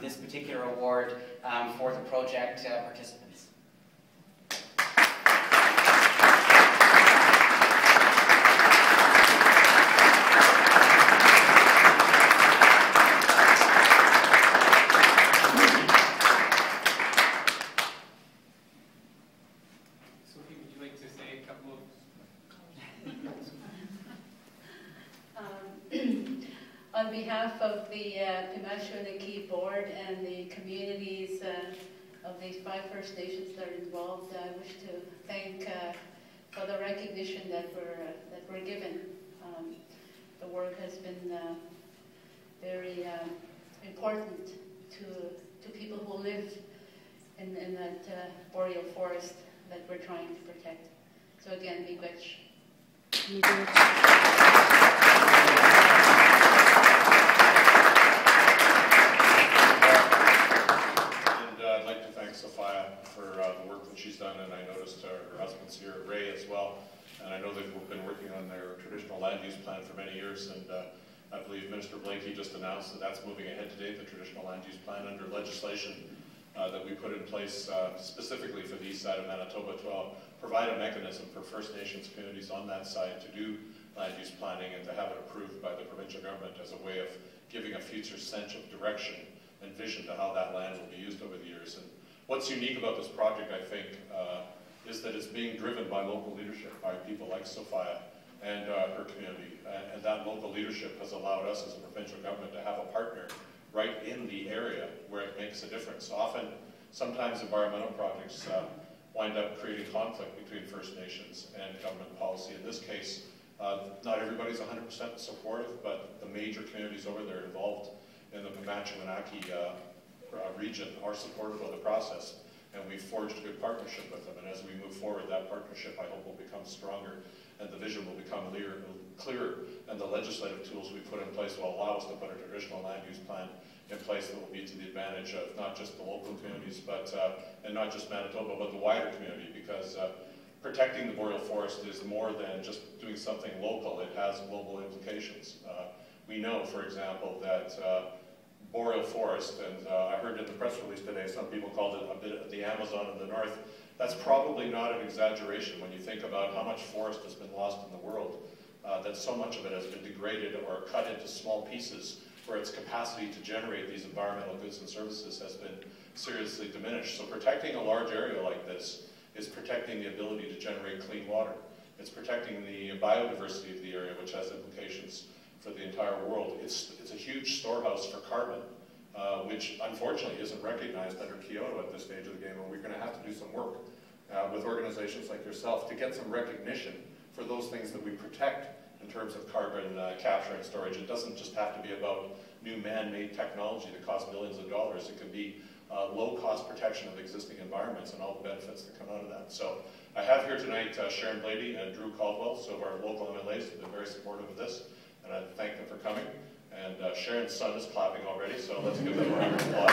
this particular award for the project participants. On behalf of the Pimacho-Niki board and the communities of these 5 First Nations that are involved, I wish to thank for the recognition that we're given. The work has been very important to people who live in that boreal forest that we're trying to protect. So again, miigwech. Sophia for the work that she's done, and I noticed her husband's here, Ray, as well. And I know they've been working on their traditional land use plan for many years, and I believe Minister Blakey just announced that that's moving ahead today, the traditional land use plan, under legislation that we put in place specifically for the east side of Manitoba to provide a mechanism for First Nations communities on that side to do land use planning and to have it approved by the provincial government as a way of giving a future sense of direction and vision to how that land will be used over the years. And what's unique about this project, I think, is that it's being driven by local leadership, by people like Sophia and her community. And that local leadership has allowed us as a provincial government to have a partner right in the area where it makes a difference. Sometimes environmental projects wind up creating conflict between First Nations and government policy. In this case, not everybody's 100% supportive, but the major communities over there involved in the Pimacho-Niki region are supportive of the process, and we've forged a good partnership with them. And as we move forward, that partnership, I hope, will become stronger, and the vision will become clearer, and the legislative tools we put in place will allow us to put a traditional land use plan in place that will be to the advantage of not just the local communities, but and not just Manitoba, but the wider community, because protecting the boreal forest is more than just doing something local. It has global implications. We know, for example, that boreal forest, and I heard in the press release today, some people called it a bit of the Amazon of the North. That's probably not an exaggeration when you think about how much forest has been lost in the world, that so much of it has been degraded or cut into small pieces where its capacity to generate these environmental goods and services has been seriously diminished. So protecting a large area like this is protecting the ability to generate clean water. It's protecting the biodiversity of the area, which has implications for the entire world. It's a huge storehouse for carbon, which unfortunately isn't recognized under Kyoto at this stage of the game, and we're going to have to do some work with organizations like yourself to get some recognition for those things that we protect in terms of carbon capture and storage. It doesn't just have to be about new man-made technology that costs billions of dollars. It could be low-cost protection of existing environments and all the benefits that come out of that. So I have here tonight Sharon Blady and Drew Caldwell, so our local MLAs have been very supportive of this, and I thank them for coming. And Sharon's son is clapping already, so let's give them a round of applause.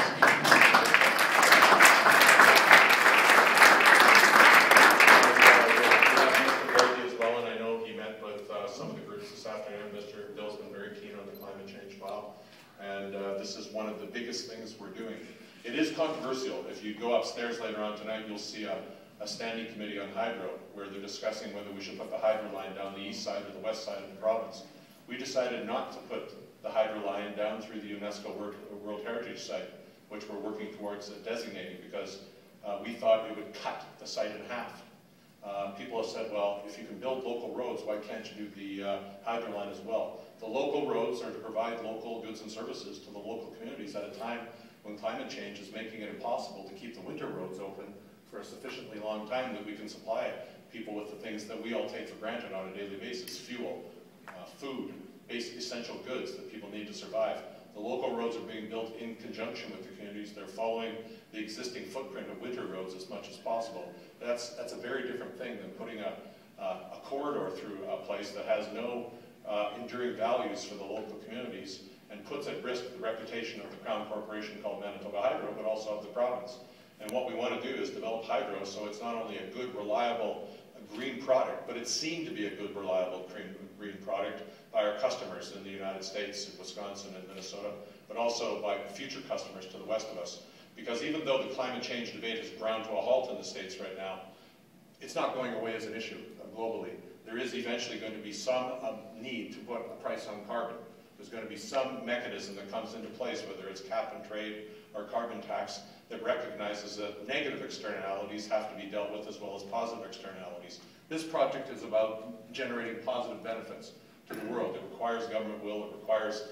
As well, and I know he met with some of the groups this afternoon. Mr. Bill's been very keen on the climate change file, and this is one of the biggest things we're doing. It is controversial. If you go upstairs later on tonight, you'll see a standing committee on hydro, where they're discussing whether we should put the hydro line down the east side or the west side of the province. We decided not to put the hydro line down through the UNESCO World Heritage Site, which we're working towards designating, because we thought it would cut the site in half. People have said, well, if you can build local roads, why can't you do the hydro line as well? The local roads are to provide local goods and services to the local communities at a time when climate change is making it impossible to keep the winter roads open for a sufficiently long time that we can supply people with the things that we all take for granted on a daily basis: fuel, food, basic essential goods that people need to survive. The local roads are being built in conjunction with the communities. They're following the existing footprint of winter roads as much as possible. That's a very different thing than putting a corridor through a place that has no enduring values for the local communities and puts at risk the reputation of the Crown Corporation called Manitoba Hydro, but also of the province. And what we want to do is develop hydro so it's not only a good, reliable green product, but it's seen to be a good, reliable green product by our customers in the United States, in Wisconsin and Minnesota, but also by future customers to the west of us. Because even though the climate change debate has ground to a halt in the States right now, it's not going away as an issue globally. There is eventually going to be some need to put a price on carbon. There's going to be some mechanism that comes into place, whether it's cap and trade or carbon tax, that recognizes that negative externalities have to be dealt with as well as positive externalities. This project is about generating positive benefits to the world. It requires government will, it requires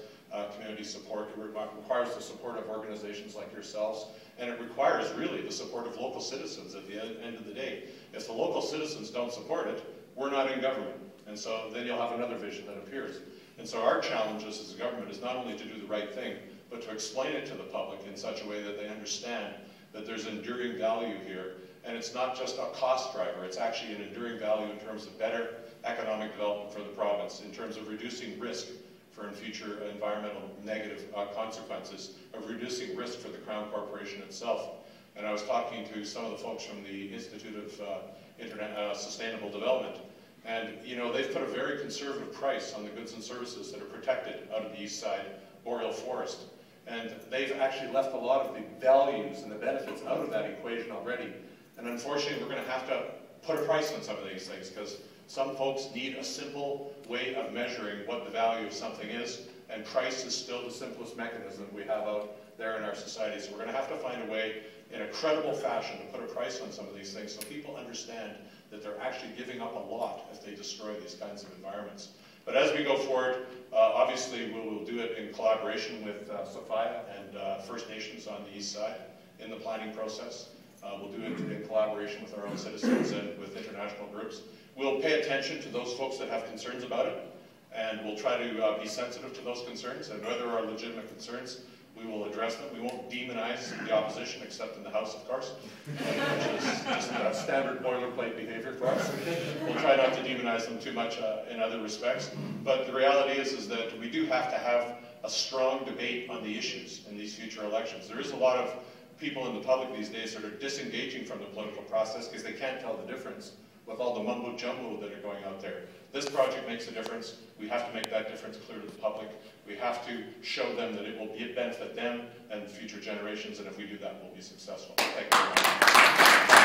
community support, it requires the support of organizations like yourselves, and it requires really the support of local citizens at the end of the day. If the local citizens don't support it, we're not in government. And so then you'll have another vision that appears. And so our challenge as a government is not only to do the right thing, but to explain it to the public in such a way that they understand that there's enduring value here. And it's not just a cost driver, it's actually an enduring value in terms of better economic development for the province, in terms of reducing risk for future environmental negative consequences, of reducing risk for the Crown Corporation itself. And I was talking to some of the folks from the Institute of Sustainable Development, and you know, they've put a very conservative price on the goods and services that are protected out of the east side boreal forest. And they've actually left a lot of the values and the benefits out of that equation already. And unfortunately, we're going to have to put a price on some of these things, because some folks need a simple way of measuring what the value of something is, and price is still the simplest mechanism we have out there in our society. So we're going to have to find a way, in a credible fashion, to put a price on some of these things so people understand that they're actually giving up a lot if they destroy these kinds of environments. But as we go forward, obviously we will do it in collaboration with Sophia and First Nations on the east side in the planning process. We'll do it in collaboration with our own citizens and with international groups. We'll pay attention to those folks that have concerns about it, and we'll try to be sensitive to those concerns, and where there are legitimate concerns, we will address them. We won't demonize the opposition, except in the House, of course, which is just standard boilerplate behavior for us. We'll try not to demonize them too much in other respects. But the reality is that we do have to have a strong debate on the issues in these future elections. There is a lot of people in the public these days that are disengaging from the political process because they can't tell the difference with all the mumbo-jumbo that are going out there. This project makes a difference. We have to make that difference clear to the public. We have to show them that it will benefit them and future generations, and if we do that, we'll be successful. Thank you very much.